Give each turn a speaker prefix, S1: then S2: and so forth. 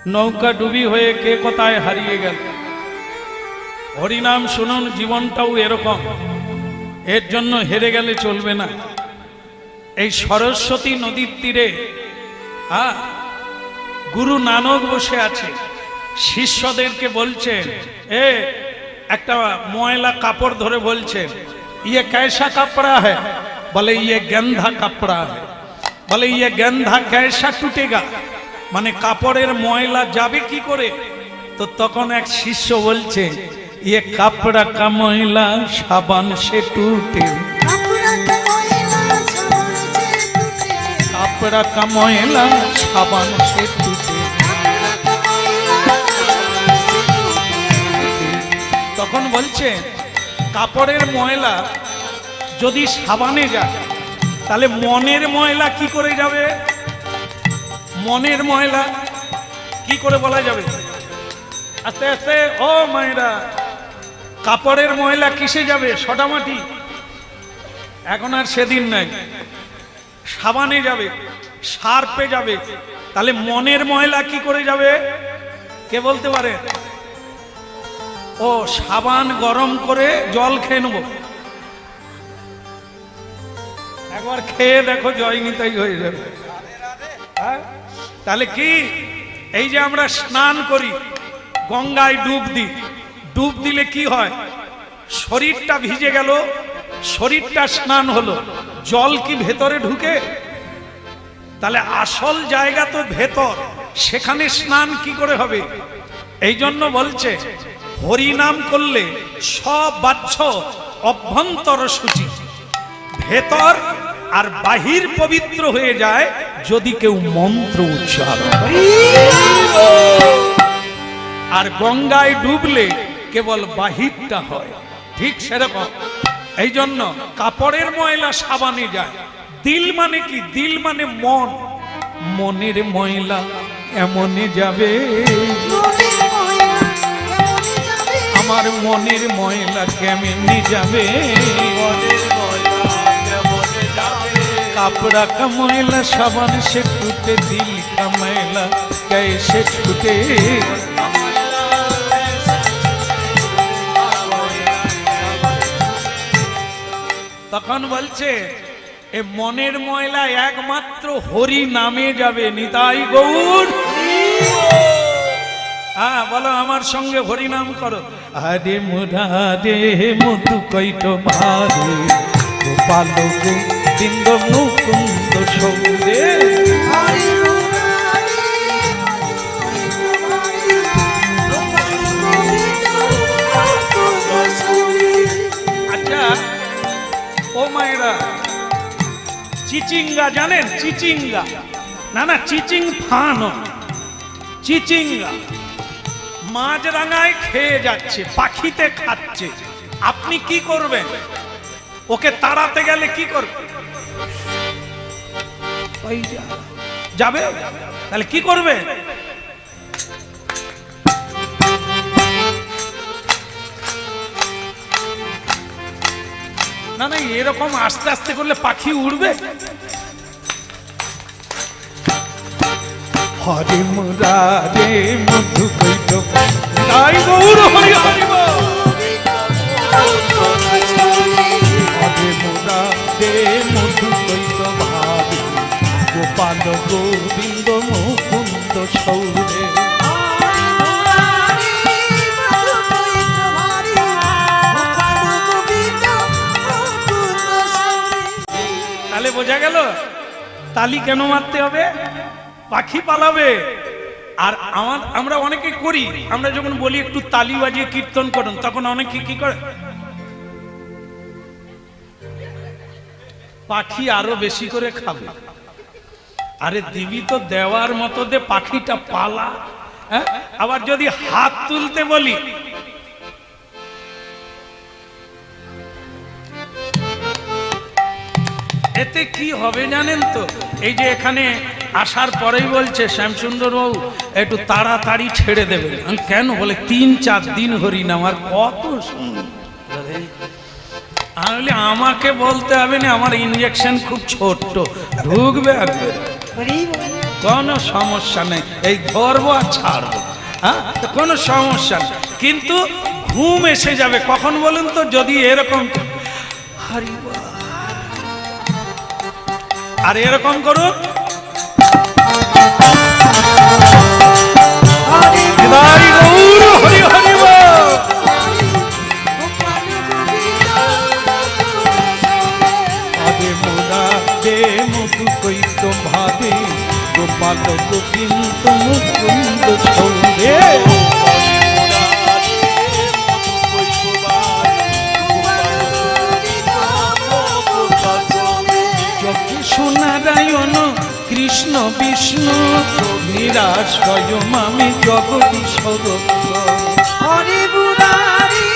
S1: নৌকা ডুবি হয়ে কে কোথায় হারিয়ে গেল। হরিনাম শুনুন, জীবনটাও এরকম, এর জন্য হেরে গেলে চলবে না। এই সরস্বতী নদীর তীরে গুরু নানক বসে আছে, শিষ্যদেরকে বলছেন, একটা ময়লা কাপড় ধরে বলছেন, ইয়ে कैसा कपड़ा है? বলে ইয়ে গেন্ধা কাপড়া है। বলে ইয়ে গেন্ধা कैसा टूटेगा? মানে কাপড়ের ময়লা যাবে কি করে? তো তখন এক শিষ্য বলছে, ইয়ে কাপড়া কা ময়লা সাবান সে টুটে। কাপড়া কা ময়লা সাবান সে টুটে। তখন বলছে, কাপড়ের ময়লা যদি সাবানে যায়, তাহলে মনের ময়লা কি করে যাবে? মনের ময়লা কি করে বলা যাবে? আস্তে আস্তে ও মায়েরা, কাপড়ের ময়লা কিসে যাবে? সটামাটি। এখন আর সেদিন নাই, সাবানে যাবে, সার্পে যাবে। তাহলে মনের ময়লা কি করে যাবে? কে বলতে পারে? ও সাবান গরম করে জল খেয়ে নেব, একবার খেয়ে দেখো জয় নিতাই হয়ে যাবে। তাহলে কি, এই যে আমরা স্নান করি, গঙ্গায় ডুব দিই, ডুব দিলে কি হয়? শরীরটা ভিজে গেল, শরীরটা স্নান হলো, জল কি ভেতরে ঢুকে? তাহলে আসল জায়গা তো ভেতর, সেখানে স্নান কি করে হবে? এই জন্য বলছে, হরিনাম করলে সব বাহ্য অভ্যন্তর শুচি, ভেতর আর বাহির পবিত্র হয়ে যায় যদি কেউ মন্ত্র উচ্চারণ। আর গঙ্গায় ডুবলে কেবল বাহিরটা হয়, ঠিক সেরকম। এই জন্য কাপড়ের ময়লা সাবানে যায়। দিল মানে কি? দিল মানে মন। মনের ময়লা এমনে যাবে, আমার মনের ময়লা কেমনে যাবে? কাপড়া का मैला साबन से टूटे, दिल का मैला कैसे छूटे? তখন বলছে, এ মনের ময়লা একমাত্র হরি নামে যাবে। নিতাই গৌর। হ্যাঁ বলো, আমার সঙ্গে হরি নাম করো। আরে মুরারে মধু কইট ভারে, গোপাল গোবিন্দ মুকুন্দ সৌরে। আচ্ছা ও মায়েরা, চিচিঙ্গা জানেন? চিচিঙ্গা না, না চিচিং ফান, চিচিঙ্গা মাছরাঙায় খেয়ে যাচ্ছে, পাখিতে খাচ্ছে। আপনি কি করবেন? ওকে তাড়াতে গেলে কি করবে? যাবে, তাহলে কি করবে? না না, এরকম আস্তে আস্তে করলে পাখি উড়বে। হরে মুরারে মধু কইট তাই গৌর হরি হরি বল। হরে মুরারে মধু কইট ভারে, গোপাল গোবিন্দ মুকুন্দ সৌরে। তাহলে বোঝা গেল তালি কেন মারতে হবে? পাখি পালাবে। আর আমরা অনেকে করি, আমরা যখন বলি একটু তালি বাজিয়ে কীর্তন করুন, তখন অনেকে কি করে? পাখি আরো বেশি করে খাবে। আরে দিবি তো দেওয়ার মতো দে, পাখিটা পালা। হ্যাঁ, আবার যদি হাত তুলতে বলি, এতে কি হবে জানেন তো? এই যে এখানে আসার পরেই বলছে শ্যামসুন্দর বাবু একটু তাড়াতাড়ি ছেড়ে দেবেন। কেন? বলে ৩-৪ দিন হরিনাম। আর কত তাহলে আমাকে বলতে হবে না, আমার ইনজেকশন খুব ছোট্ট, ঢুকবে আর কোনো সমস্যা নেই, এই ধরবো আর ছাড়বো, হ্যাঁ কোনো সমস্যা নেই। কিন্তু ঘুম এসে যাবে কখন বলুন তো, যদি এরকম হরি বল। আর এরকম করুন, হরি হরি হরি বল। আদে মোরা দে মধু কইতো ভাদে গোপাল গোবিন্দ মুকুন্দ ছন্দে। নারায়ণ কৃষ্ণ বিষ্ণু নিরাশ্রয় আমি জগদীশ্বর।
S2: হরে মুরারি